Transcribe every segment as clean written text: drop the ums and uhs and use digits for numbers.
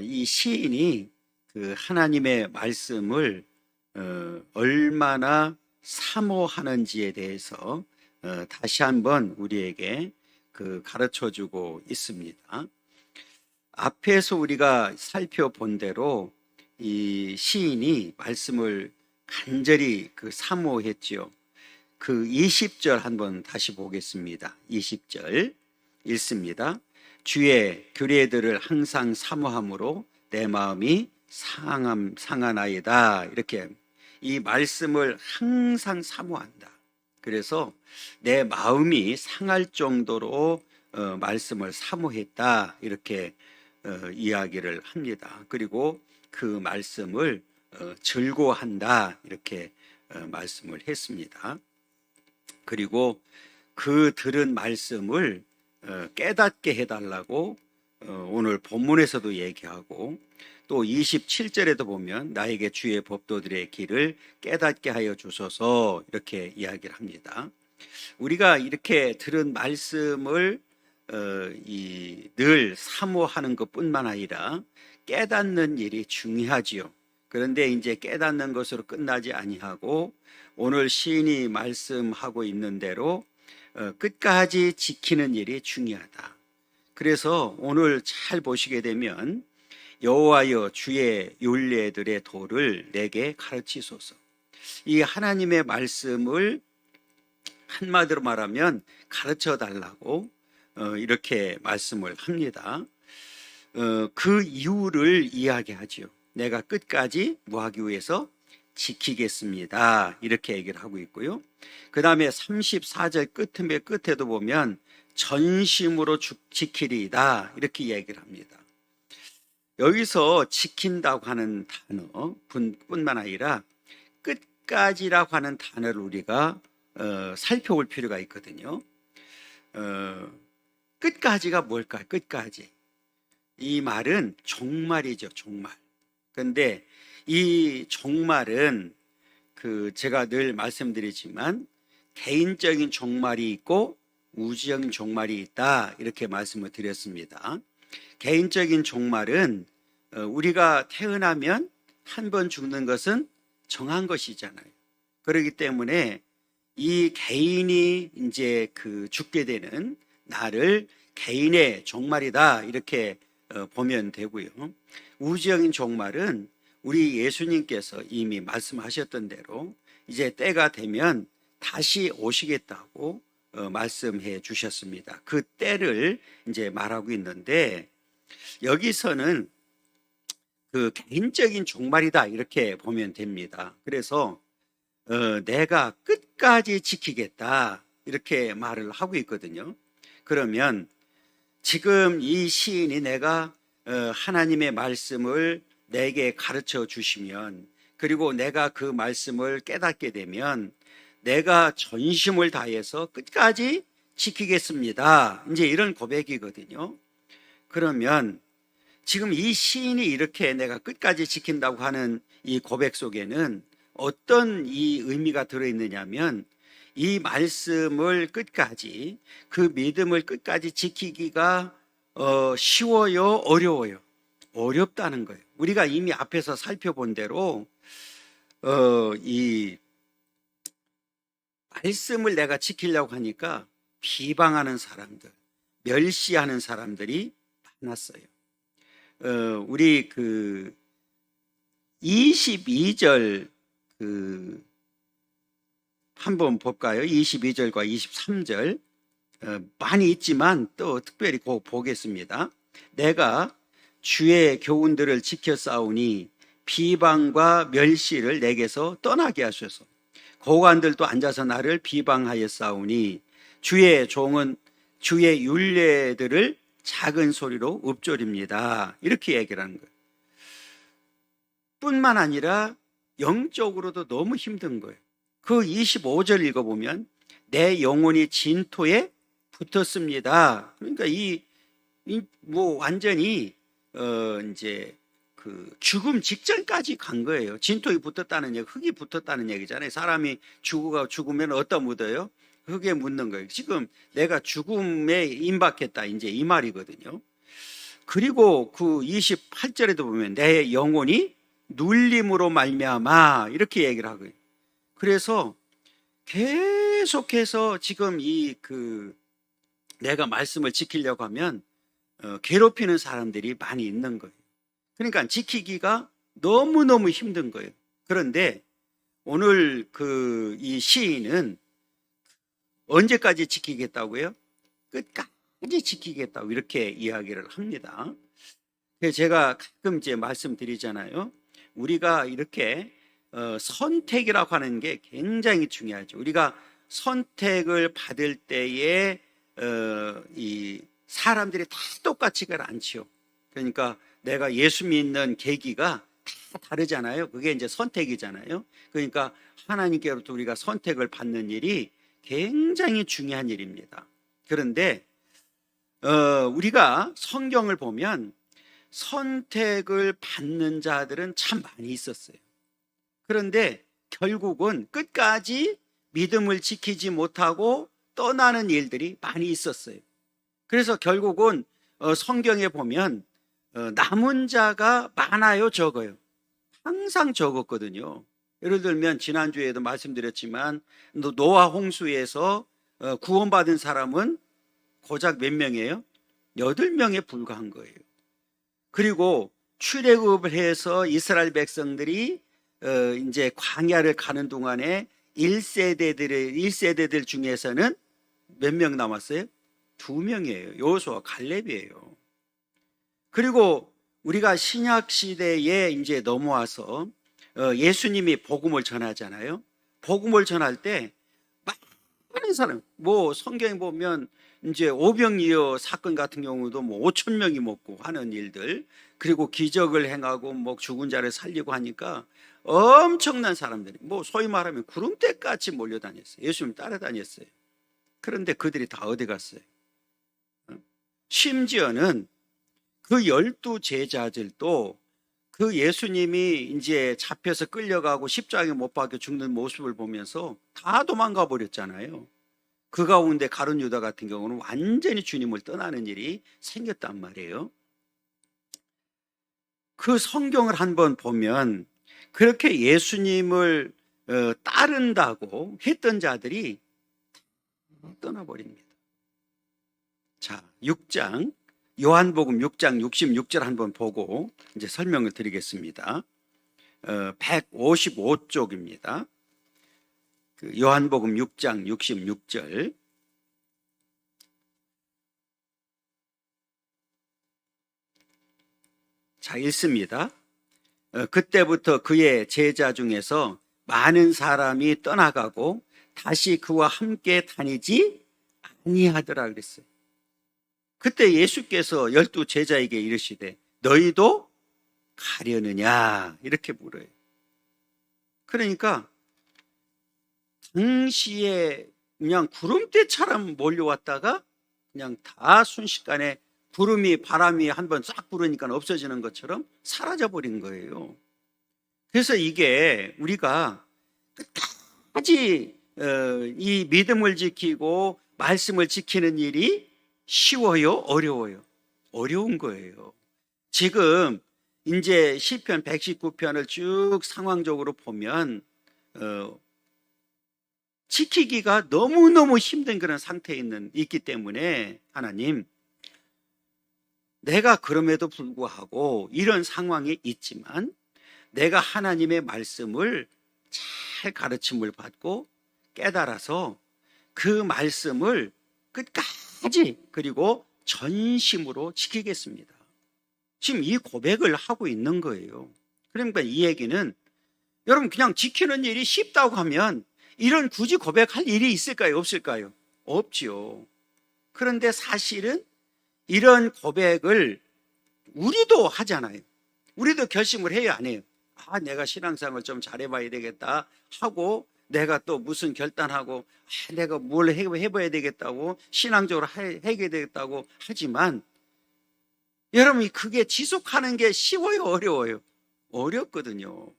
이 시인이 그 하나님의 말씀을 얼마나 사모하는지에 대해서 다시 한번 우리에게 가르쳐 주고 있습니다. 앞에서 우리가 살펴본 대로 이 시인이 말씀을 간절히 사모했지요. 20절 한번 다시 보겠습니다. 20절 읽습니다. 주의 규례들을 항상 사모함으로 내 마음이 상하나이다. 이렇게 이 말씀을 항상 사모한다. 그래서 내 마음이 상할 정도로 말씀을 사모했다. 이렇게 이야기를 합니다. 그리고 그 말씀을 즐거워한다. 이렇게 말씀을 했습니다. 그리고 그 들은 말씀을 깨닫게 해달라고 오늘 본문에서도 얘기하고, 또 27절에도 보면 나에게 주의 법도들의 길을 깨닫게 하여 주소서 이렇게 이야기를 합니다. 우리가 이렇게 들은 말씀을 늘 사모하는 것뿐만 아니라 깨닫는 일이 중요하지요. 그런데 이제 깨닫는 것으로 끝나지 아니하고 오늘 시인이 말씀하고 있는 대로 끝까지 지키는 일이 중요하다. 그래서 오늘 잘 보시게 되면 여호와여 주의 율례들의 도를 내게 가르치소서. 이 하나님의 말씀을 한마디로 말하면 가르쳐 달라고 이렇게 말씀을 합니다. 그 이유를 이야기하죠. 내가 끝까지 뭐하기 위해서 지키겠습니다. 이렇게 얘기를 하고 있고요. 그 다음에 34절 끝에도 보면 전심으로 지키리이다. 이렇게 얘기를 합니다. 여기서 지킨다고 하는 단어 뿐만 아니라 끝까지라고 하는 단어를 우리가 살펴볼 필요가 있거든요. 끝까지가 뭘까요? 끝까지. 이 말은 종말이죠, 종말. 그런데 이 종말은 제가 늘 말씀드리지만 개인적인 종말이 있고 우주적인 종말이 있다. 이렇게 말씀을 드렸습니다. 개인적인 종말은 우리가 태어나면 한 번 죽는 것은 정한 것이잖아요. 그렇기 때문에 이 개인이 이제 죽게 되는 나를 개인의 종말이다. 이렇게 보면 되고요. 우주적인 종말은 우리 예수님께서 이미 말씀하셨던 대로 이제 때가 되면 다시 오시겠다고 말씀해 주셨습니다. 그 때를 이제 말하고 있는데, 여기서는 개인적인 종말이다 이렇게 보면 됩니다. 그래서 내가 끝까지 지키겠다 이렇게 말을 하고 있거든요. 그러면 지금 이 시인이 내가 하나님의 말씀을 내게 가르쳐 주시면, 그리고 내가 그 말씀을 깨닫게 되면 내가 전심을 다해서 끝까지 지키겠습니다. 이제 이런 고백이거든요. 그러면 지금 이 시인이 이렇게 내가 끝까지 지킨다고 하는 이 고백 속에는 어떤 이 의미가 들어있느냐면, 이 말씀을 끝까지, 그 믿음을 끝까지 지키기가 쉬워요, 어려워요? 어렵다는 거예요. 우리가 이미 앞에서 살펴본 대로 이 말씀을 내가 지키려고 하니까 비방하는 사람들, 멸시하는 사람들이 많았어요. 우리 22절 한번 볼까요? 22절과 23절 많이 있지만 또 특별히 보겠습니다. 내가 주의 교훈들을 지켜 싸우니 비방과 멸시를 내게서 떠나게 하소서. 고관들도 앉아서 나를 비방하여 싸우니 주의 종은 주의 율례들을 작은 소리로 읊조립니다. 이렇게 얘기를 하는 거예요. 뿐만 아니라 영적으로도 너무 힘든 거예요. 25절 읽어보면 내 영혼이 진토에 붙었습니다. 그러니까 완전히 이제 죽음 직전까지 간 거예요. 진토에 붙었다는 얘기, 흙이 붙었다는 얘기잖아요. 사람이 죽으면 어디다 묻어요? 흙에 묻는 거예요. 지금 내가 죽음에 임박했다, 이제 이 말이거든요. 그리고 그 28절에도 보면 내 영혼이 눌림으로 말미암아 이렇게 얘기를 하고요. 그래서 계속해서 지금 내가 말씀을 지키려고 하면 괴롭히는 사람들이 많이 있는 거예요. 그러니까 지키기가 너무너무 힘든 거예요. 그런데 오늘 이 시인은 언제까지 지키겠다고요? 끝까지 지키겠다고 이렇게 이야기를 합니다. 그래서 제가 가끔 이제 말씀드리잖아요. 우리가 이렇게 선택이라고 하는 게 굉장히 중요하죠. 우리가 선택을 받을 때에 이 사람들이 다 똑같지가 않지요. 그러니까 내가 예수 믿는 계기가 다 다르잖아요. 그게 이제 선택이잖아요. 그러니까 하나님께로부터 우리가 선택을 받는 일이 굉장히 중요한 일입니다. 그런데 우리가 성경을 보면 선택을 받는 자들은 참 많이 있었어요. 그런데 결국은 끝까지 믿음을 지키지 못하고 떠나는 일들이 많이 있었어요. 그래서 결국은 성경에 보면 남은 자가 많아요, 적어요? 항상 적었거든요. 예를 들면 지난주에도 말씀드렸지만 노아 홍수에서 구원받은 사람은 고작 몇 명이에요? 8명에 불과한 거예요. 그리고 출애굽을 해서 이스라엘 백성들이 이제 광야를 가는 동안에 1세대들 중에서는 몇 명 남았어요? 2명이에요. 여호수아 갈렙이에요. 그리고 우리가 신약 시대에 이제 넘어와서 예수님이 복음을 전하잖아요. 복음을 전할 때 많은 사람, 성경에 보면 이제 오병이어 사건 같은 경우도 5천 명이 먹고 하는 일들, 그리고 기적을 행하고 죽은 자를 살리고 하니까 엄청난 사람들이 소위 말하면 구름대같이 몰려다녔어요. 예수님 따라다녔어요. 그런데 그들이 다 어디 갔어요? 심지어는 그 12 제자들도 그 예수님이 이제 잡혀서 끌려가고 십자가에 못 박혀 죽는 모습을 보면서 다 도망가 버렸잖아요. 그 가운데 가룟 유다 같은 경우는 완전히 주님을 떠나는 일이 생겼단 말이에요. 그 성경을 한번 보면 그렇게 예수님을 따른다고 했던 자들이 떠나버립니다. 자, 6장 요한복음 6장 66절 한번 보고 이제 설명을 드리겠습니다. 155쪽입니다. 요한복음 6장 66절. 자, 읽습니다. 그때부터 그의 제자 중에서 많은 사람이 떠나가고 다시 그와 함께 다니지 아니하더라 그랬어요. 그때 예수께서 12 제자에게 이르시되 너희도 가려느냐 이렇게 물어요. 그러니까 당시에 그냥 구름대처럼 몰려왔다가 그냥 다 순식간에 바람이 한번 싹 불으니까 없어지는 것처럼 사라져버린 거예요. 그래서 이게 우리가 끝까지 이 믿음을 지키고 말씀을 지키는 일이 쉬워요? 어려워요? 어려운 거예요. 지금 이제 시편 119편을 쭉 상황적으로 보면 지키기가 너무너무 힘든 그런 상태에 있기 때문에 하나님, 내가 그럼에도 불구하고 이런 상황이 있지만 내가 하나님의 말씀을 잘 가르침을 받고 깨달아서 그 말씀을 끝까지 그리고 전심으로 지키겠습니다. 지금 이 고백을 하고 있는 거예요. 그러니까 이 얘기는 여러분 그냥 지키는 일이 쉽다고 하면 이런 굳이 고백할 일이 있을까요? 없을까요? 없지요. 그런데 사실은 이런 고백을 우리도 하잖아요. 우리도 결심을 해요, 안 해요? 내가 신앙생활을 좀 잘해봐야 되겠다 하고 내가 또 무슨 결단하고 내가 뭘 해봐야 되겠다고 신앙적으로 해야 되겠다고 하지만 여러분 그게 지속하는 게 쉬워요, 어려워요? 어렵거든요.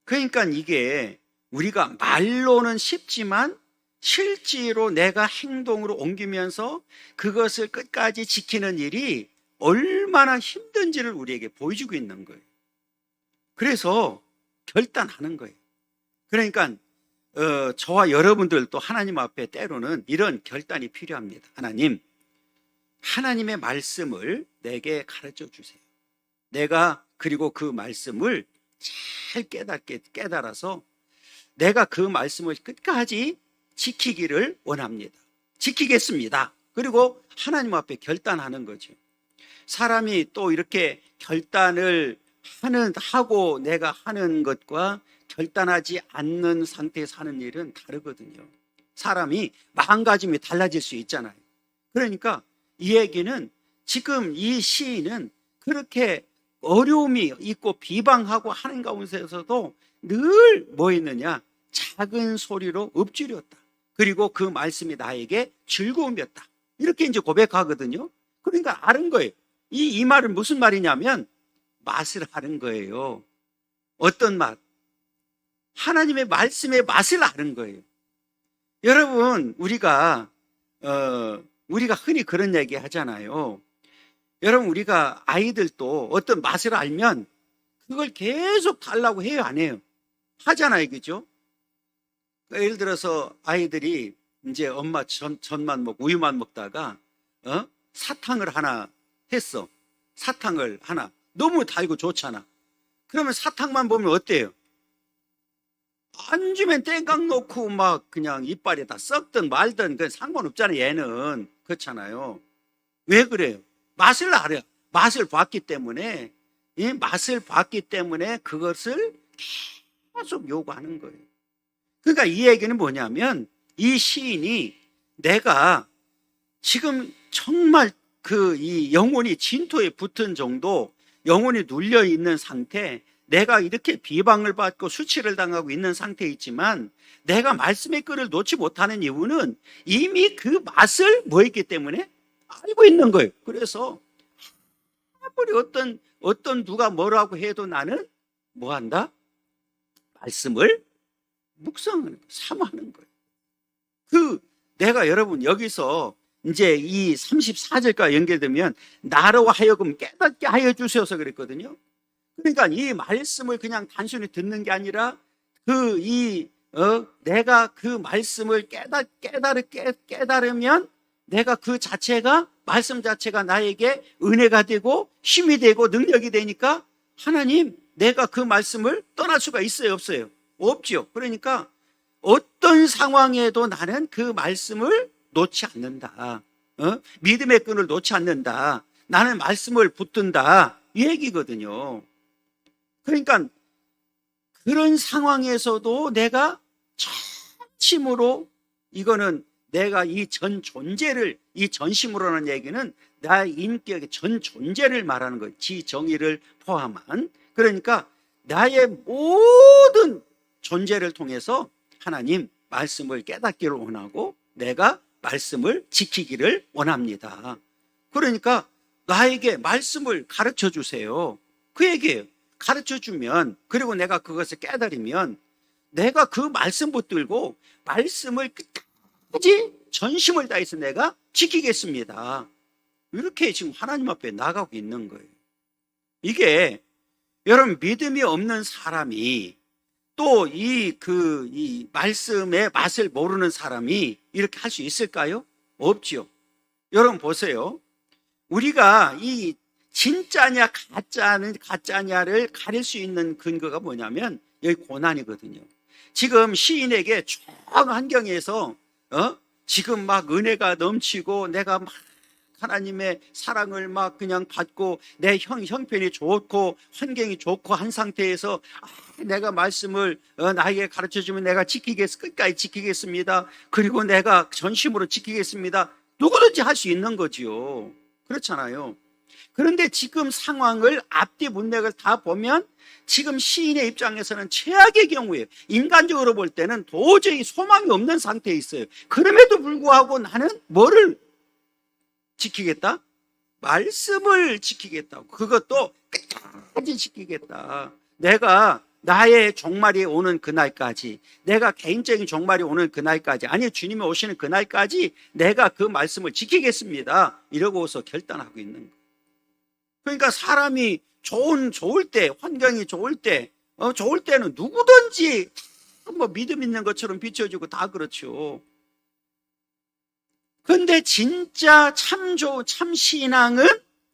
그러니까 이게 우리가 말로는 쉽지만 실제로 내가 행동으로 옮기면서 그것을 끝까지 지키는 일이 얼마나 힘든지를 우리에게 보여주고 있는 거예요. 그래서 결단하는 거예요. 그러니까 저와 여러분들도 하나님 앞에 때로는 이런 결단이 필요합니다. 하나님, 하나님의 말씀을 내게 가르쳐 주세요. 내가 그리고 그 말씀을 잘 깨달아서 내가 그 말씀을 끝까지 지키기를 원합니다. 지키겠습니다. 그리고 하나님 앞에 결단하는 거죠. 사람이 또 이렇게 결단을 하고 내가 하는 것과 결단하지 않는 상태에서 하는 일은 다르거든요. 사람이 마음가짐이 달라질 수 있잖아요. 그러니까 이 얘기는 지금 이 시인은 그렇게 어려움이 있고 비방하고 하는 가운데서도 늘 뭐 했느냐? 작은 소리로 읊조렸다. 그리고 그 말씀이 나에게 즐거움이었다. 이렇게 이제 고백하거든요. 그러니까 아는 거예요. 이 말은 무슨 말이냐면 맛을 아는 거예요. 어떤 맛? 하나님의 말씀의 맛을 아는 거예요. 여러분, 우리가 흔히 그런 얘기 하잖아요. 여러분, 우리가 아이들도 어떤 맛을 알면 그걸 계속 달라고 해요, 안 해요? 하잖아요, 그죠? 예를 들어서 아이들이 이제 엄마 전만 먹고 우유만 먹다가 사탕을 하나 했어. 사탕을 하나. 너무 달고 좋잖아. 그러면 사탕만 보면 어때요? 안 주면 땡깡 놓고 막 그냥 이빨에 다 썩든 말든 그건 상관없잖아요. 얘는 그렇잖아요. 왜 그래요? 맛을 알아요. 맛을 봤기 때문에 이 맛을 봤기 때문에 그것을 계속 요구하는 거예요. 그러니까 이 얘기는 뭐냐면 이 시인이 내가 지금 정말 이 영혼이 진토에 붙은 정도, 영혼이 눌려 있는 상태, 내가 이렇게 비방을 받고 수치를 당하고 있는 상태에 있지만 내가 말씀의 끈을 놓지 못하는 이유는 이미 그 맛을 뭐 했기 때문에 알고 있는 거예요. 그래서 아무리 어떤 누가 뭐라고 해도 나는 뭐 한다? 말씀을 묵상하는 거예요. 사모하는 거예요. 내가 여러분 여기서 이제 이 34절과 연결되면 나로 하여금 깨닫게 하여 주셔서 그랬거든요. 그러니까 이 말씀을 그냥 단순히 듣는 게 아니라 내가 그 말씀을 깨달으면 내가 그 자체가 말씀 자체가 나에게 은혜가 되고 힘이 되고 능력이 되니까 하나님, 내가 그 말씀을 떠날 수가 있어요, 없어요? 없죠. 그러니까 어떤 상황에도 나는 그 말씀을 놓지 않는다. 믿음의 끈을 놓지 않는다. 나는 말씀을 붙든다. 이 얘기거든요. 그러니까 그런 상황에서도 내가 전심으로 이거는 내가 이 전심으로라는 얘기는 나의 인격의 전 존재를 말하는 거예요. 지정의를 포함한. 그러니까 나의 모든 존재를 통해서 하나님 말씀을 깨닫기를 원하고 내가 말씀을 지키기를 원합니다. 그러니까 나에게 말씀을 가르쳐 주세요. 그 얘기예요. 가르쳐 주면, 그리고 내가 그것을 깨달으면 내가 그 말씀 붙들고 말씀을 끝까지 전심을 다해서 내가 지키겠습니다. 이렇게 지금 하나님 앞에 나가고 있는 거예요. 이게 여러분, 믿음이 없는 사람이 또 이 말씀의 맛을 모르는 사람이 이렇게 할 수 있을까요? 없죠. 여러분 보세요. 우리가 이 진짜냐 가짜냐를 가릴 수 있는 근거가 뭐냐면 여기 고난이거든요. 지금 시인에게 전 환경에서 지금 막 은혜가 넘치고 내가 막 하나님의 사랑을 막 그냥 받고 내 형편이 좋고 환경이 좋고 한 상태에서 내가 말씀을 나에게 가르쳐주면 내가 끝까지 지키겠습니다. 그리고 내가 전심으로 지키겠습니다. 누구든지 할 수 있는 거지요. 그렇잖아요. 그런데 지금 상황을 앞뒤 문맥을 다 보면 지금 시인의 입장에서는 최악의 경우에 인간적으로 볼 때는 도저히 소망이 없는 상태에 있어요. 그럼에도 불구하고 나는 뭐를 지키겠다? 말씀을 지키겠다고. 그것도 끝까지 지키겠다. 내가 나의 종말이 오는 그날까지, 내가 개인적인 종말이 오는 그날까지, 아니 주님이 오시는 그날까지 내가 그 말씀을 지키겠습니다, 이러고서 결단하고 있는 거예요. 그러니까 사람이 좋을 때, 환경이 좋을 때, 좋을 때는 누구든지 뭐 믿음 있는 것처럼 비춰주고 다 그렇죠. 근데 진짜 참 신앙은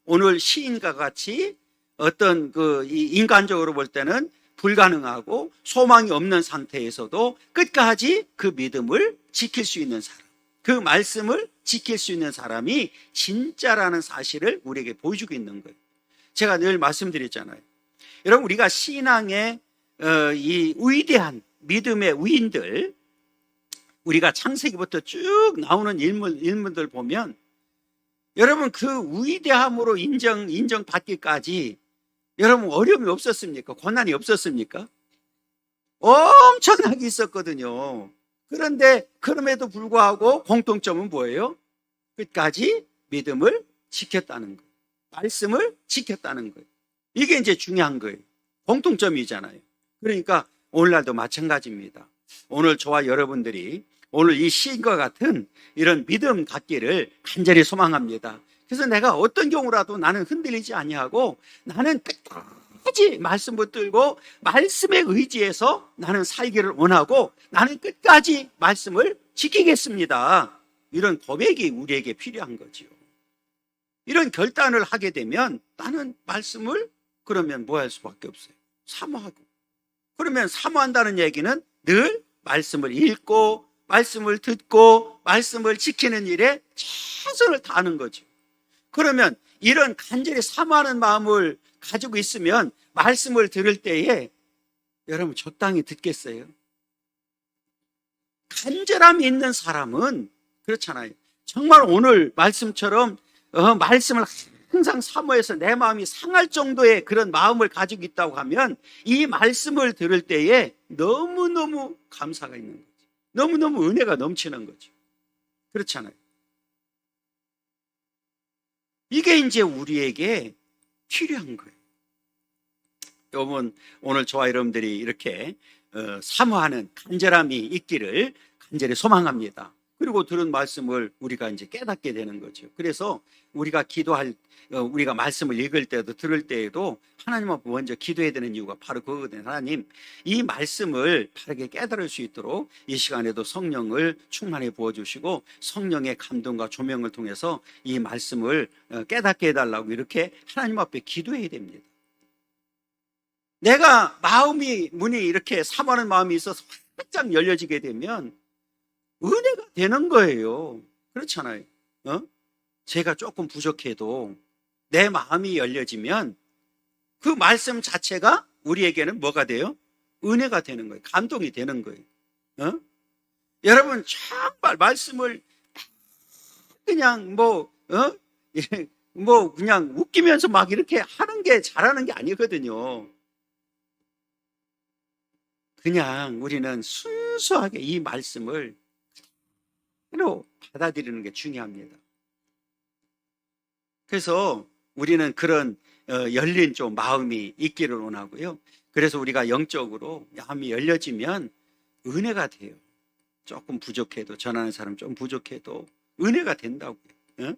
오늘 시인과 같이 어떤 인간적으로 볼 때는 불가능하고 소망이 없는 상태에서도 끝까지 그 믿음을 지킬 수 있는 사람, 그 말씀을 지킬 수 있는 사람이 진짜라는 사실을 우리에게 보여주고 있는 거예요. 제가 늘 말씀드렸잖아요. 여러분, 우리가 신앙의 이 위대한 믿음의 위인들, 우리가 창세기부터 쭉 나오는 인물들 보면 여러분 그 위대함으로 인정받기까지 여러분 어려움이 없었습니까? 고난이 없었습니까? 엄청나게 있었거든요. 그런데 그럼에도 불구하고 공통점은 뭐예요? 끝까지 믿음을 지켰다는 거예요. 말씀을 지켰다는 거예요. 이게 이제 중요한 거예요. 공통점이잖아요. 그러니까 오늘날도 마찬가지입니다. 오늘 저와 여러분들이 오늘 이 시인과 같은 이런 믿음 갖기를 간절히 소망합니다. 그래서 내가 어떤 경우라도 나는 흔들리지 아니하고 나는 끝까지 말씀 붙들고 말씀에 의지해서 나는 살기를 원하고 나는 끝까지 말씀을 지키겠습니다, 이런 고백이 우리에게 필요한 거죠. 이런 결단을 하게 되면 나는 말씀을 그러면 뭐 할 수밖에 없어요? 사모하고. 그러면 사모한다는 얘기는 늘 말씀을 읽고 말씀을 듣고 말씀을 지키는 일에 최선을 다하는 거죠. 그러면 이런 간절히 사모하는 마음을 가지고 있으면 말씀을 들을 때에 여러분 적당히 듣겠어요? 간절함이 있는 사람은 그렇잖아요. 정말 오늘 말씀처럼 말씀을 항상 사모해서 내 마음이 상할 정도의 그런 마음을 가지고 있다고 하면 이 말씀을 들을 때에 너무너무 감사가 있는 거죠. 너무너무 은혜가 넘치는 거죠. 그렇잖아요. 이게 이제 우리에게 필요한 거예요. 여러분, 오늘 저와 여러분들이 이렇게 사모하는 간절함이 있기를 간절히 소망합니다. 그리고 들은 말씀을 우리가 이제 깨닫게 되는 거죠. 그래서 우리가 우리가 말씀을 읽을 때도 들을 때에도 하나님 앞에 먼저 기도해야 되는 이유가 바로 그거거든요. 하나님, 이 말씀을 바르게 깨달을 수 있도록 이 시간에도 성령을 충만히 부어주시고 성령의 감동과 조명을 통해서 이 말씀을 깨닫게 해달라고 이렇게 하나님 앞에 기도해야 됩니다. 내가 문이 이렇게 사모하는 마음이 있어서 활짝 열려지게 되면 은혜가 되는 거예요. 그렇잖아요. 제가 조금 부족해도 내 마음이 열려지면 그 말씀 자체가 우리에게는 뭐가 돼요? 은혜가 되는 거예요. 감동이 되는 거예요. 여러분, 정말 말씀을 그냥 그냥 웃기면서 막 이렇게 하는 게 잘하는 게 아니거든요. 그냥 우리는 순수하게 이 말씀을 받아들이는 게 중요합니다. 그래서 우리는 그런 열린 좀 마음이 있기를 원하고요. 그래서 우리가 영적으로 마음이 열려지면 은혜가 돼요. 조금 부족해도, 전하는 사람 좀 부족해도 은혜가 된다고요.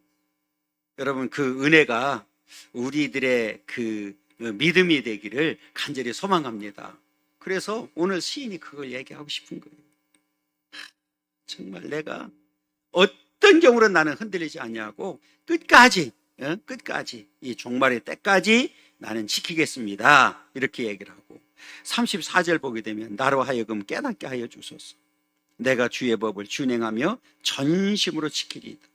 여러분, 그 은혜가 우리들의 그 믿음이 되기를 간절히 소망합니다. 그래서 오늘 시인이 그걸 얘기하고 싶은 거예요. 정말 내가 어떤 경우로 나는 흔들리지 않냐고 끝까지 이 종말의 때까지 나는 지키겠습니다, 이렇게 얘기를 하고 34절 보게 되면 나로 하여금 깨닫게 하여 주소서. 내가 주의 법을 준행하며 전심으로 지키리이다.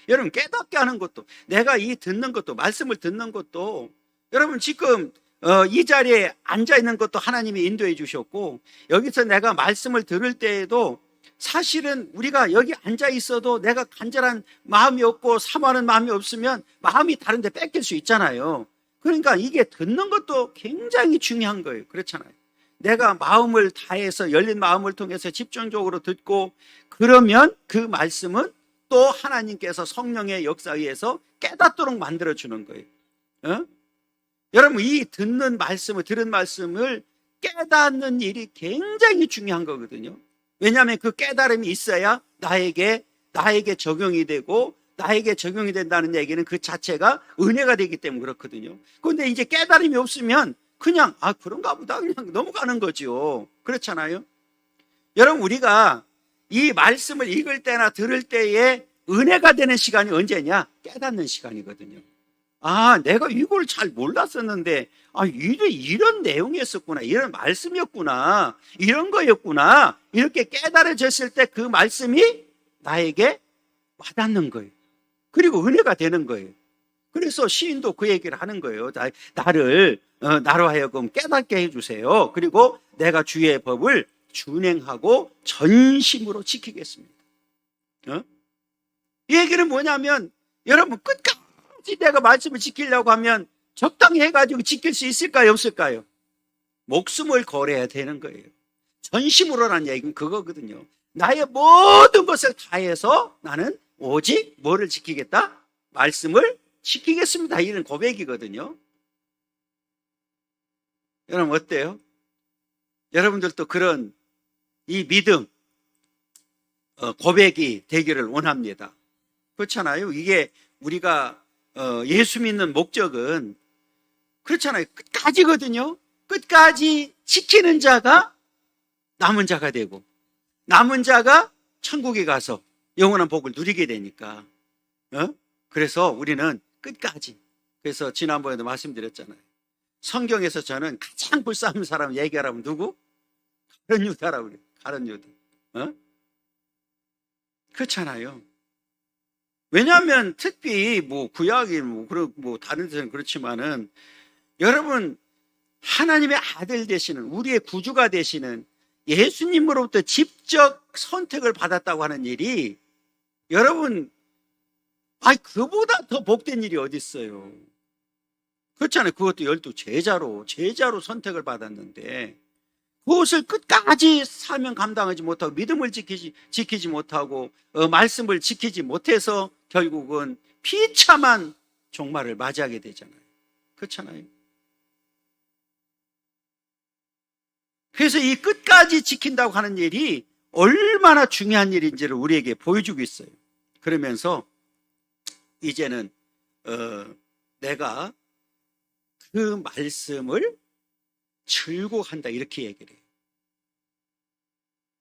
여러분, 깨닫게 하는 것도, 내가 이 듣는 것도, 말씀을 듣는 것도, 여러분 지금 이 자리에 앉아 있는 것도 하나님이 인도해 주셨고, 여기서 내가 말씀을 들을 때에도 사실은 우리가 여기 앉아 있어도 내가 간절한 마음이 없고 사모하는 마음이 없으면 마음이 다른 데 뺏길 수 있잖아요. 그러니까 이게 듣는 것도 굉장히 중요한 거예요. 그렇잖아요. 내가 마음을 다해서 열린 마음을 통해서 집중적으로 듣고, 그러면 그 말씀은 또 하나님께서 성령의 역사에 의해서 깨닫도록 만들어주는 거예요. 여러분, 이 들은 말씀을 깨닫는 일이 굉장히 중요한 거거든요. 왜냐하면 그 깨달음이 있어야 나에게 적용이 되고, 나에게 적용이 된다는 얘기는 그 자체가 은혜가 되기 때문에 그렇거든요. 그런데 이제 깨달음이 없으면 그냥 그런가 보다 그냥 넘어가는 거죠. 그렇잖아요. 여러분, 우리가 이 말씀을 읽을 때나 들을 때에 은혜가 되는 시간이 언제냐? 깨닫는 시간이거든요. 내가 이걸 잘 몰랐었는데, 이런 내용이었었구나, 이런 말씀이었구나, 이런 거였구나, 이렇게 깨달아졌을 때 그 말씀이 나에게 와닿는 거예요. 그리고 은혜가 되는 거예요. 그래서 시인도 그 얘기를 하는 거예요. 나로 하여금 깨닫게 해주세요. 그리고 내가 주의 법을 준행하고 전심으로 지키겠습니다. 이 얘기는 뭐냐면, 여러분, 끝까지 내가 말씀을 지키려고 하면 적당히 해가지고 지킬 수 있을까요, 없을까요? 목숨을 걸어야 되는 거예요. 전심으로라는 얘기는 그거거든요. 나의 모든 것을 다해서 나는 오직 뭐를 지키겠다? 말씀을 지키겠습니다. 이런 고백이거든요. 여러분, 어때요? 여러분들도 그런 이 믿음, 고백이 되기를 원합니다. 그렇잖아요. 이게 우리가 예수 믿는 목적은 그렇잖아요. 끝까지거든요. 끝까지 지키는 자가 남은 자가 되고, 남은 자가 천국에 가서 영원한 복을 누리게 되니까. 그래서 우리는 끝까지. 그래서 지난번에도 말씀드렸잖아요. 성경에서 저는 가장 불쌍한 사람 얘기하라면 누구? 가룟 유다라고 그래요. 가룟 유다. 그렇잖아요. 왜냐하면 특히 구약이 다른 데는 그렇지만은, 여러분, 하나님의 아들 되시는, 우리의 구주가 되시는 예수님으로부터 직접 선택을 받았다고 하는 일이, 여러분, 그보다 더 복된 일이 어디 있어요? 그렇잖아요. 그것도 12 제자로 선택을 받았는데, 그것을 끝까지 사명 감당하지 못하고, 믿음을 지키지 못하고, 말씀을 지키지 못해서 결국은 비참한 종말을 맞이하게 되잖아요. 그렇잖아요. 그래서 이 끝까지 지킨다고 하는 일이 얼마나 중요한 일인지를 우리에게 보여주고 있어요. 그러면서 이제는 내가 그 말씀을 즐거워한다, 이렇게 얘기를 해요.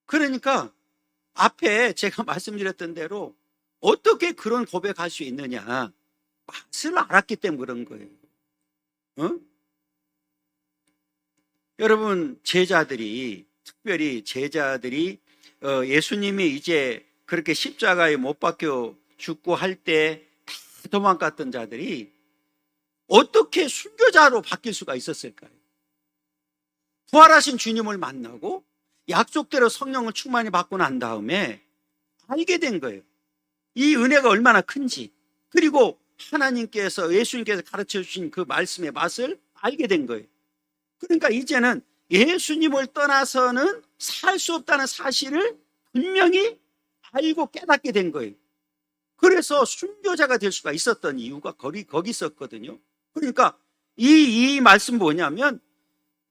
그러니까 앞에 제가 말씀드렸던 대로 어떻게 그런 고백할 수 있느냐, 맛을 알았기 때문에 그런 거예요. 여러분, 특별히 제자들이 예수님이 이제 그렇게 십자가에 못 박혀 죽고 할 때 다 도망갔던 자들이 어떻게 순교자로 바뀔 수가 있었을까요? 부활하신 주님을 만나고 약속대로 성령을 충만히 받고 난 다음에 알게 된 거예요. 이 은혜가 얼마나 큰지, 그리고 하나님께서, 예수님께서 가르쳐 주신 그 말씀의 맛을 알게 된 거예요. 그러니까 이제는 예수님을 떠나서는 살 수 없다는 사실을 분명히 알고 깨닫게 된 거예요. 그래서 순교자가 될 수가 있었던 이유가 거기 있었거든요. 그러니까 이 말씀 뭐냐면,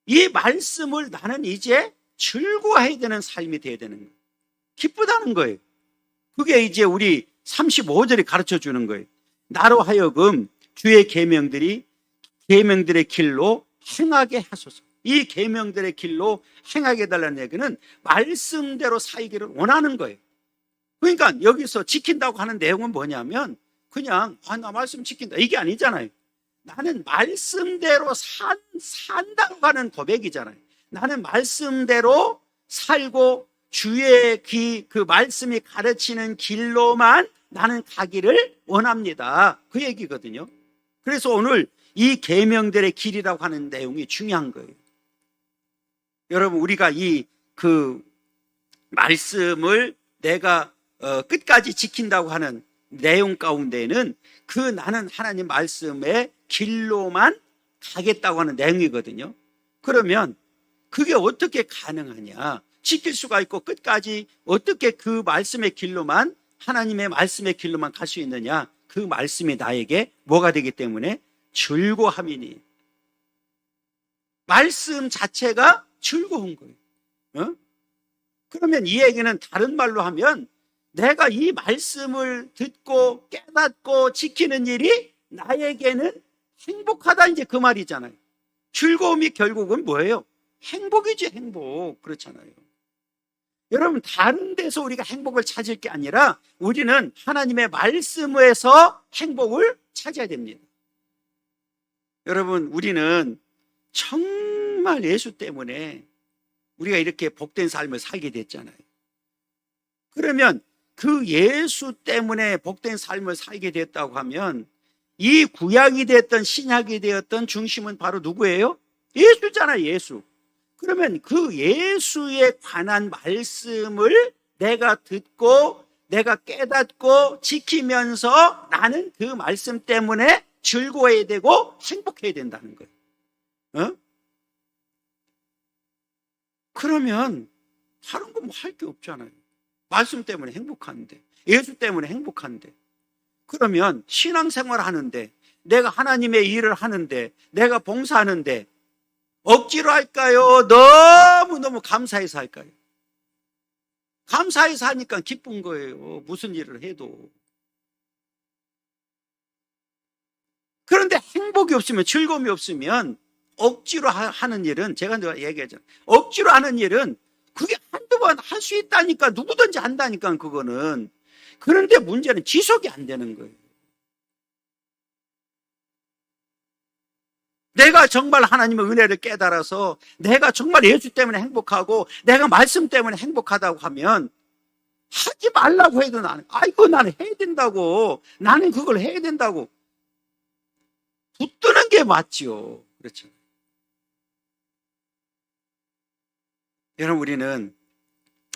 이 말씀을 나는 이제 즐거워해야 되는 삶이 돼야 되는 거예요. 기쁘다는 거예요. 그게 이제 우리 35절이 가르쳐 주는 거예요. 나로 하여금 주의 계명들의 길로 행하게 하소서. 이 계명들의 길로 행하게 해달라는 얘기는 말씀대로 살기를 원하는 거예요. 그러니까 여기서 지킨다고 하는 내용은 뭐냐면, 그냥 나 말씀 지킨다, 이게 아니잖아요. 나는 말씀대로 산다고 하는 고백이잖아요. 나는 말씀대로 살고 주의 그 말씀이 가르치는 길로만 나는 가기를 원합니다, 그 얘기거든요. 그래서 오늘 이 계명들의 길이라고 하는 내용이 중요한 거예요. 여러분, 우리가 그 말씀을 내가 끝까지 지킨다고 하는 내용 가운데는 나는 하나님 말씀의 길로만 가겠다고 하는 내용이거든요. 그러면 그게 어떻게 가능하냐? 지킬 수가 있고 끝까지 어떻게 그 말씀의 길로만, 하나님의 말씀의 길로만 갈 수 있느냐? 그 말씀이 나에게 뭐가 되기 때문에? 즐거함이니. 말씀 자체가 즐거운 거예요. 어? 그러면 이 얘기는 다른 말로 하면 내가 이 말씀을 듣고 깨닫고 지키는 일이 나에게는 행복하다, 이제 그 말이잖아요. 즐거움이 결국은 뭐예요? 행복이지, 행복. 그렇잖아요. 여러분, 다른 데서 우리가 행복을 찾을 게 아니라 우리는 하나님의 말씀에서 행복을 찾아야 됩니다. 여러분, 우리는 정말 예수 때문에 우리가 이렇게 복된 삶을 살게 됐잖아요. 그러면 그 예수 때문에 복된 삶을 살게 됐다고 하면 이 구약이 됐던 신약이 되었던 중심은 바로 누구예요? 예수잖아요, 예수. 그러면 그 예수에 관한 말씀을 내가 듣고 내가 깨닫고 지키면서 나는 그 말씀 때문에 즐거워야 되고 행복해야 된다는 거예요. 어? 그러면 다른 거 뭐 할 게 없잖아요. 말씀 때문에 행복한데, 예수 때문에 행복한데. 그러면 신앙생활 하는데, 내가 하나님의 일을 하는데, 내가 봉사하는데 억지로 할까요? 너무너무 감사해서 할까요? 감사해서 하니까 기쁜 거예요. 무슨 일을 해도. 그런데 행복이 없으면, 즐거움이 없으면 억지로 하는 일은, 제가 얘기하잖아요. 억지로 하는 일은 그게 한두 번 할 수 있다니까, 누구든지 한다니까, 그거는. 그런데 문제는 지속이 안 되는 거예요. 내가 정말 하나님의 은혜를 깨달아서 내가 정말 예수 때문에 행복하고 내가 말씀 때문에 행복하다고 하면 하지 말라고 해도 나는 해야 된다고, 나는 그걸 해야 된다고 붙드는 게 맞죠. 그렇죠. 여러분, 우리는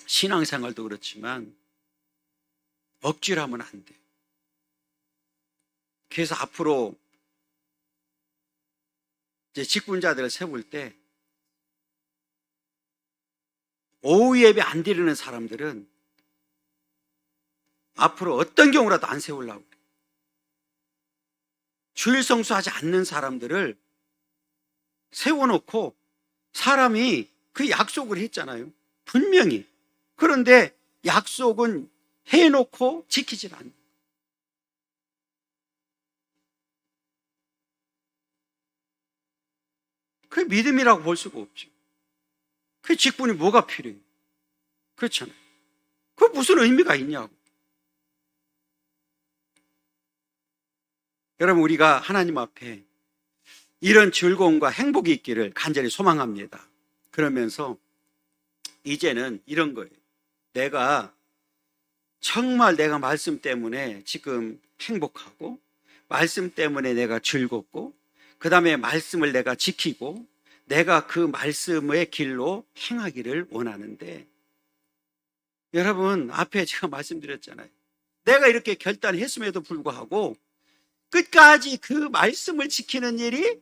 신앙생활도 그렇지만 억지로 하면 안 돼요. 그래서 앞으로 이제 직분자들을 세울 때 오후 예배 안 드리는 사람들은 앞으로 어떤 경우라도 안 세우려고 그래요. 주일 성수하지 않는 사람들을 세워놓고 사람이 그 약속을 했잖아요. 분명히. 그런데 약속은 해놓고 지키질 않아요. 그게 믿음이라고 볼 수가 없죠. 그 직분이 뭐가 필요해요? 그렇잖아요. 그 무슨 의미가 있냐고. 여러분, 우리가 하나님 앞에 이런 즐거움과 행복이 있기를 간절히 소망합니다. 그러면서 이제는 이런 거예요. 정말 내가 말씀 때문에 지금 행복하고, 말씀 때문에 내가 즐겁고, 그 다음에 말씀을 내가 지키고, 내가 그 말씀의 길로 행하기를 원하는데, 여러분, 앞에 제가 말씀드렸잖아요. 내가 이렇게 결단했음에도 불구하고 끝까지 그 말씀을 지키는 일이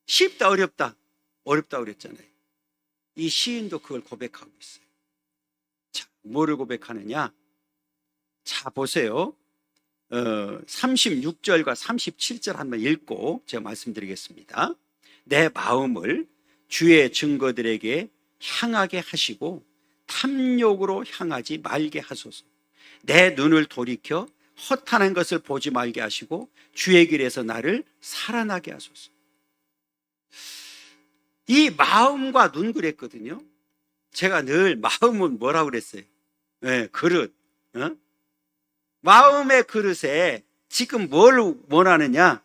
쉽다, 어렵다? 어렵다 그랬잖아요. 이 시인도 그걸 고백하고 있어요. 자, 뭐를 고백하느냐? 자, 보세요. 36절과 37절 한번 읽고 제가 말씀드리겠습니다. 내 마음을 주의 증거들에게 향하게 하시고 탐욕으로 향하지 말게 하소서. 내 눈을 돌이켜 허탄한 것을 보지 말게 하시고 주의 길에서 나를 살아나게 하소서. 이 마음과 눈 그랬거든요. 제가 늘 마음은 뭐라고 그랬어요? 네, 그릇. 마음의 그릇에 지금 뭘 원하느냐?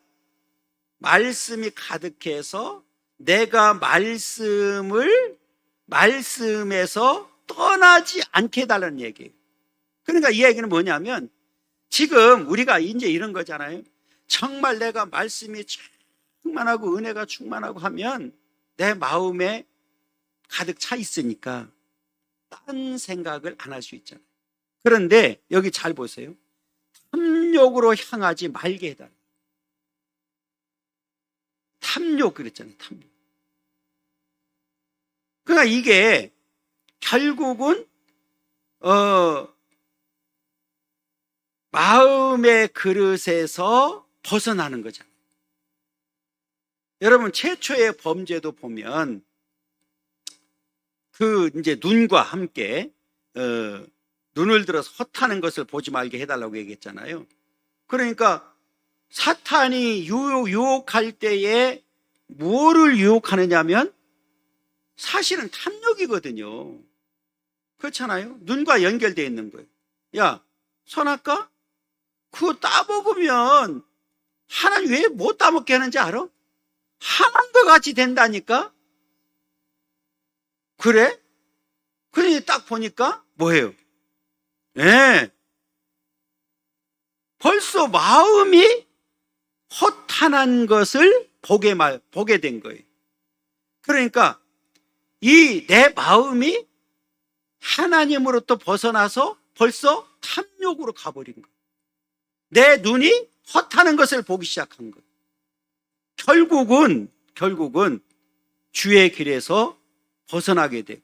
말씀이 가득해서 내가 말씀에서 떠나지 않게 해달라는 얘기예요. 그러니까 이 얘기는 뭐냐면, 지금 우리가 이제 이런 거잖아요. 정말 내가 말씀이 충만하고 은혜가 충만하고 하면 내 마음에 가득 차 있으니까 딴 생각을 안 할 수 있잖아요. 그런데 여기 잘 보세요. 탐욕으로 향하지 말게 해달라. 탐욕 그랬잖아요. 탐욕. 그러니까 이게 결국은 마음의 그릇에서 벗어나는 거잖아요. 여러분, 최초의 범죄도 보면 그 이제 눈과 함께 눈을 들어서 헛하는 것을 보지 말게 해달라고 얘기했잖아요. 그러니까 사탄이 유혹할 때에 뭐를 유혹하느냐면 사실은 탐욕이거든요. 그렇잖아요. 눈과 연결되어 있는 거예요. 야, 선악과? 그거 따먹으면 하나님 왜 못 따먹게 하는지 알아? 하나님과 같이 된다니까? 그래? 그러니 딱 보니까 뭐예요? 예. 벌써 마음이 허탄한 것을 보게 된 거예요. 그러니까 이 내 마음이 하나님으로부터 벗어나서 벌써 탐욕으로 가버린 거예요. 내 눈이 헛하는 것을 보기 시작한 거예요. 결국은 주의 길에서 벗어나게 되고,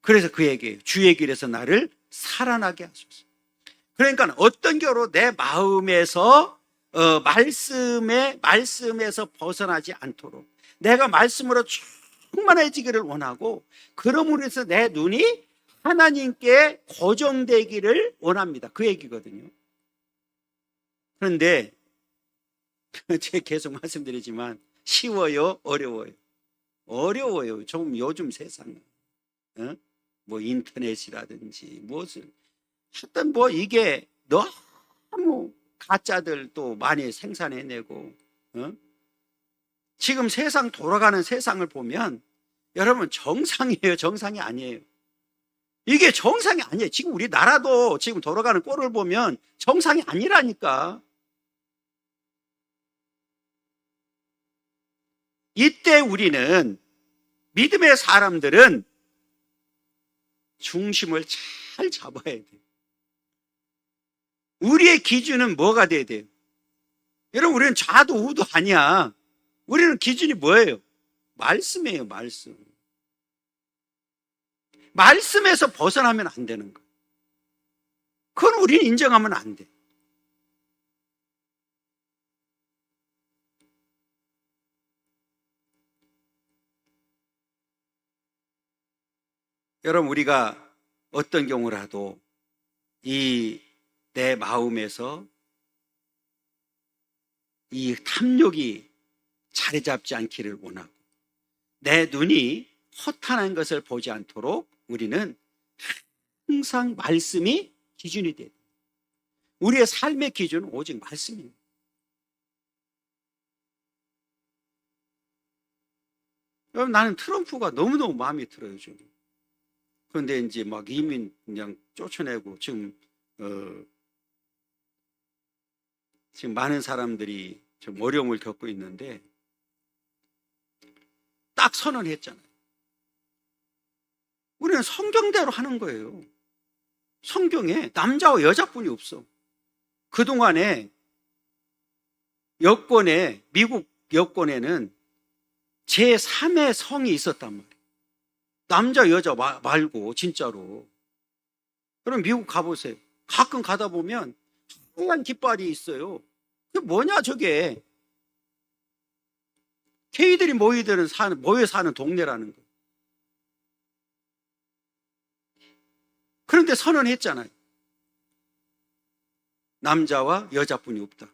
그래서 그 얘기예요. 주의 길에서 나를 살아나게 하소서. 그러니까 어떤 경우로 내 마음에서 말씀에서 벗어나지 않도록 내가 말씀으로 충만해지기를 원하고, 그러므로 해서 내 눈이 하나님께 고정되기를 원합니다. 그 얘기거든요. 그런데 제가 계속 말씀드리지만 쉬워요? 어려워요? 어려워요. 좀 요즘 세상은 뭐 인터넷이라든지 무엇을 하여튼 뭐 이게 너무 가짜들 또 많이 생산해내고, 지금 세상 돌아가는 세상을 보면 여러분 정상이에요? 정상이 아니에요? 이게 정상이 아니에요. 지금 우리나라도 지금 돌아가는 꼴을 보면 정상이 아니라니까. 이때 우리는, 믿음의 사람들은 중심을 잘 잡아야 돼요. 우리의 기준은 뭐가 돼야 돼요? 여러분, 우리는 좌도 우도 아니야. 우리는 기준이 뭐예요? 말씀이에요. 말씀. 말씀에서 벗어나면 안 되는 거예요. 그건 우리는 인정하면 안 돼. 여러분, 우리가 어떤 경우라도 이 내 마음에서 이 탐욕이 자리 잡지 않기를 원하고, 내 눈이 허탄한 것을 보지 않도록 우리는 항상 말씀이 기준이 돼요. 우리의 삶의 기준은 오직 말씀입니다. 여러분, 나는 트럼프가 너무너무 마음에 들어요, 지금. 그런데 이제 막 이민 그냥 쫓아내고 지금 많은 사람들이 좀 어려움을 겪고 있는데, 딱 선언했잖아요. 우리는 성경대로 하는 거예요. 성경에 남자와 여자뿐이 없어. 그동안에 미국 여권에는 제3의 성이 있었단 말이에요. 남자 여자 말고 진짜로. 그럼 미국 가보세요. 가끔 가다 보면 하얀 깃발이 있어요. 그게 뭐냐 저게. 게이들이 모여 사는 동네라는 거예요. 그런데 선언했잖아요. 남자와 여자뿐이 없다.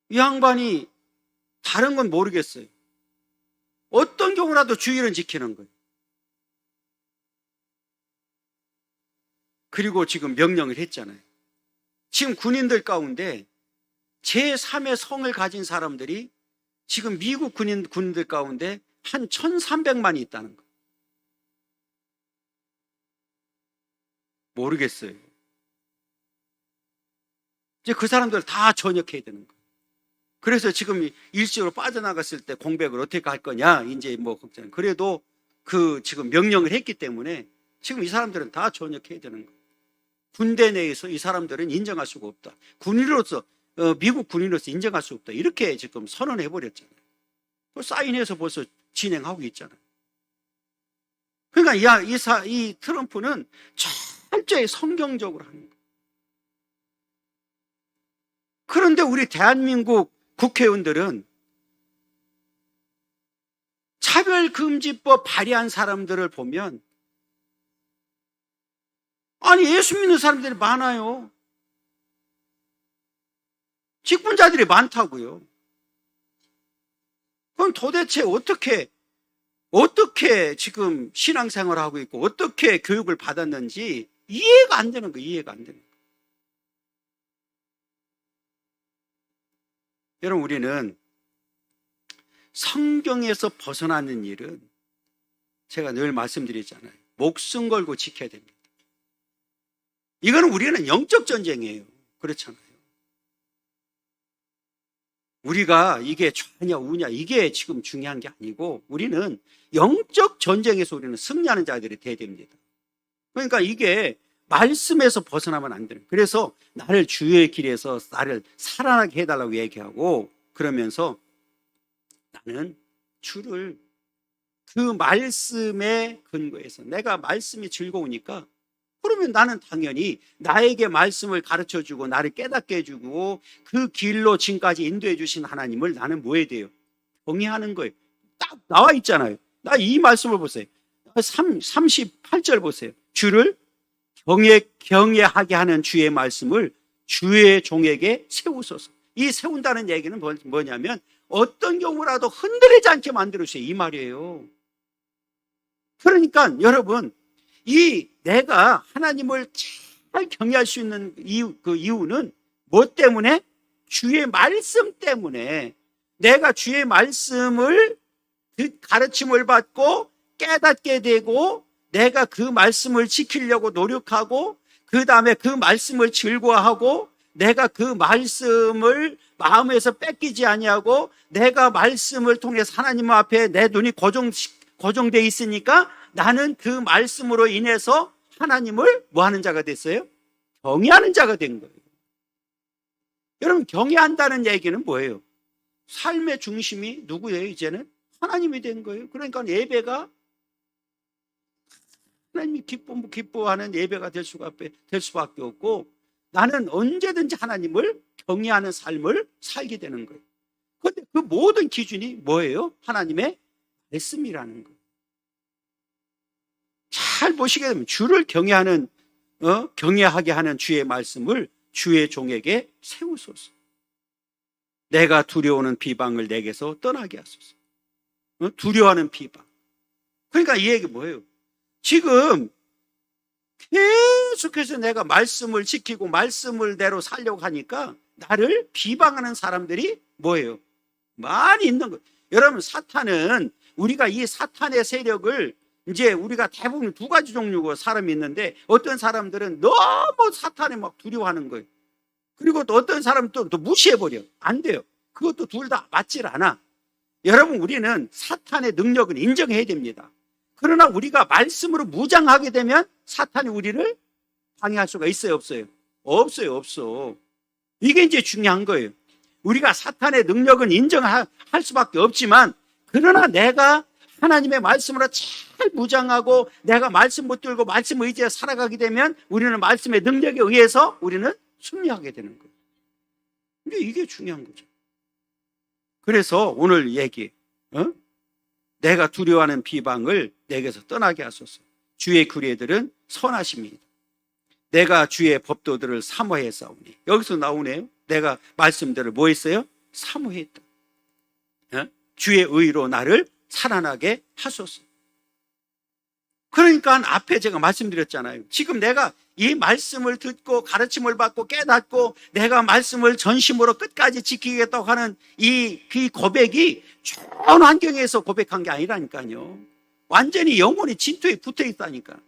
이 양반이 다른 건 모르겠어요. 어떤 경우라도 주의를 지키는 거예요. 그리고 지금 명령을 했잖아요. 지금 군인들 가운데 제3의 성을 가진 사람들이 지금 미국 군인들 가운데 한 1,300만이 있다는 거예요. 모르겠어요. 이제 그 사람들 다 전역해야 되는 거예요. 그래서 지금 일시적으로 빠져나갔을 때 공백을 어떻게 할 거냐, 이제 뭐 걱정. 그래도 그 지금 명령을 했기 때문에 지금 이 사람들은 다 전역해야 되는 거예요. 군대 내에서 이 사람들은 인정할 수가 없다. 군인으로서, 미국 군인으로서 인정할 수 없다. 이렇게 지금 선언해버렸잖아요. 사인해서 벌써 진행하고 있잖아요. 그러니까 이 트럼프는 철저히 성경적으로 하는 거예요. 그런데 우리 대한민국 국회의원들은 차별금지법 발의한 사람들을 보면 아니 예수 믿는 사람들이 많아요. 직분자들이 많다고요. 그럼 도대체 어떻게 지금 신앙생활을 하고 있고 어떻게 교육을 받았는지 이해가 안 되는 거예요. 이해가 안 되는 거예요. 여러분, 우리는 성경에서 벗어나는 일은 제가 늘 말씀드리잖아요. 목숨 걸고 지켜야 됩니다. 이거는 우리는 영적 전쟁이에요. 그렇잖아요. 우리가 이게 좌냐 우냐 이게 지금 중요한 게 아니고 우리는 영적 전쟁에서 우리는 승리하는 자들이 돼야 됩니다. 그러니까 이게 말씀에서 벗어나면 안 돼요. 그래서 나를 주의 길에서 나를 살아나게 해달라고 얘기하고 그러면서 나는 주를 그 말씀에 근거해서 내가 말씀이 즐거우니까 그러면 나는 당연히 나에게 말씀을 가르쳐주고 나를 깨닫게 해주고 그 길로 지금까지 인도해 주신 하나님을 나는 뭐 해야 돼요? 경외하는 거예요. 딱 나와 있잖아요. 나 이 말씀을 보세요. 38절 보세요. 주를 경외하게 하는 주의 말씀을 주의 종에게 세우소서. 이 세운다는 얘기는 뭐냐면 어떤 경우라도 흔들리지 않게 만들어주세요 이 말이에요. 그러니까 여러분 이 내가 하나님을 잘 경외할 수 있는 그 이유는 뭐 때문에? 주의 말씀 때문에. 내가 주의 말씀을 가르침을 받고 깨닫게 되고 내가 그 말씀을 지키려고 노력하고 그 다음에 그 말씀을 즐거워하고 내가 그 말씀을 마음에서 뺏기지 아니하고 내가 말씀을 통해서 하나님 앞에 내 눈이 고정되어 있으니까 나는 그 말씀으로 인해서 하나님을 뭐 하는 자가 됐어요? 경외하는 자가 된 거예요. 여러분 경외한다는 얘기는 뭐예요? 삶의 중심이 누구예요? 이제는 하나님이 된 거예요. 그러니까 예배가 하나님이 기뻐하는 예배가 될 수밖에 없고 나는 언제든지 하나님을 경외하는 삶을 살게 되는 거예요. 그런데 그 모든 기준이 뭐예요? 하나님의 말씀이라는 거예요. 잘 보시게 되면 주를 경외하게 하는 주의 말씀을 주의 종에게 세우소서. 내가 두려워하는 비방을 내게서 떠나게 하소서. 두려워하는 비방. 그러니까 이 얘기 뭐예요? 지금 계속해서 내가 말씀을 지키고 말씀을 대로 살려고 하니까 나를 비방하는 사람들이 뭐예요? 많이 있는 거예요. 여러분 사탄은 우리가 이 사탄의 세력을 이제 우리가 대부분 두 가지 종류가 사람이 있는데 어떤 사람들은 너무 사탄에 막 두려워하는 거예요. 그리고 또 어떤 사람은 또 무시해버려. 안 돼요. 그것도 둘 다 맞질 않아. 여러분 우리는 사탄의 능력은 인정해야 됩니다. 그러나 우리가 말씀으로 무장하게 되면 사탄이 우리를 방해할 수가 있어요? 없어요? 없어. 이게 이제 중요한 거예요. 우리가 사탄의 능력은 인정할 수밖에 없지만 그러나 내가 하나님의 말씀으로 잘 무장하고 내가 말씀 붙들고 말씀 의지에 살아가게 되면 우리는 말씀의 능력에 의해서 우리는 승리하게 되는 거예요. 근데 이게 중요한 거죠. 그래서 오늘 얘기 내가 두려워하는 비방을 내게서 떠나게 하소서. 주의 규례들은 선하십니다. 내가 주의 법도들을 사모했사오니. 여기서 나오네요. 내가 말씀들을 뭐 했어요? 사모했다. 주의 의로 나를 살아나게 하소서. 그러니까 앞에 제가 말씀드렸잖아요. 지금 내가 이 말씀을 듣고 가르침을 받고 깨닫고 내가 말씀을 전심으로 끝까지 지키겠다고 하는 이 고백이 좋은 환경에서 고백한 게 아니라니까요. 완전히 영혼이 진토에 붙어 있다니까.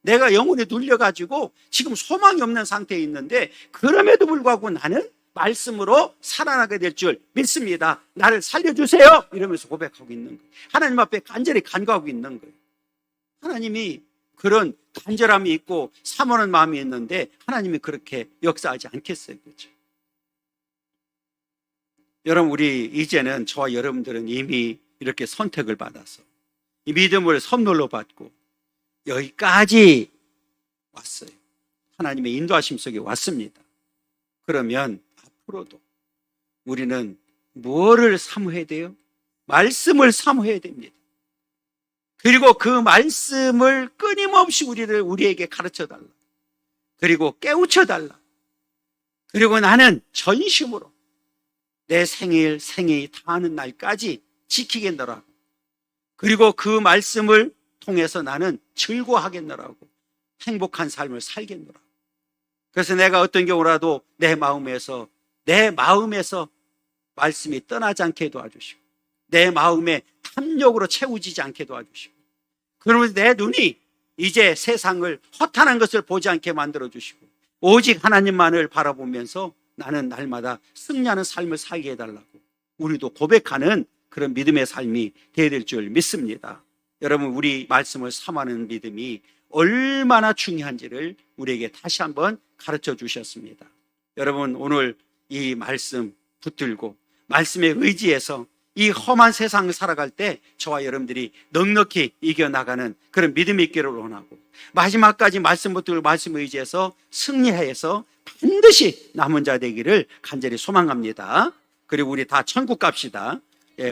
내가 영혼에 눌려가지고 지금 소망이 없는 상태에 있는데 그럼에도 불구하고 나는 말씀으로 살아나게 될 줄 믿습니다. 나를 살려주세요. 이러면서 고백하고 있는 거예요. 하나님 앞에 간절히 간구하고 있는 거예요. 하나님이 그런 간절함이 있고 사모하는 마음이 있는데 하나님이 그렇게 역사하지 않겠어요. 그렇죠? 여러분 우리 이제는 저와 여러분들은 이미 이렇게 선택을 받아서 이 믿음을 선물로 받고 여기까지 왔어요. 하나님의 인도하심 속에 왔습니다. 그러면 앞으로도 우리는 뭐를 사모해야 돼요? 말씀을 사모해야 됩니다. 그리고 그 말씀을 끊임없이 우리에게 가르쳐 달라. 그리고 깨우쳐 달라. 그리고 나는 전심으로 내 생이 다하는 날까지 지키겠노라고. 그리고 그 말씀을 통해서 나는 즐거워하겠노라고. 행복한 삶을 살겠노라고. 그래서 내가 어떤 경우라도 내 마음에서 말씀이 떠나지 않게 도와주시고, 내 마음에 탐욕으로 채워지지 않게 도와주시고, 그러면서 내 눈이 이제 세상을 허탄한 것을 보지 않게 만들어주시고, 오직 하나님만을 바라보면서 나는 날마다 승리하는 삶을 살게 해달라고 우리도 고백하는 그런 믿음의 삶이 되어야 될 줄 믿습니다. 여러분, 우리 말씀을 삼하는 믿음이 얼마나 중요한지를 우리에게 다시 한번 가르쳐 주셨습니다. 여러분, 오늘 이 말씀 붙들고 말씀에 의지해서 이 험한 세상을 살아갈 때 저와 여러분들이 넉넉히 이겨나가는 그런 믿음이 있기를 원하고, 마지막까지 말씀 붙들고 말씀에 의지해서 승리해서 반드시 남은 자 되기를 간절히 소망합니다. 그리고 우리 다 천국 갑시다.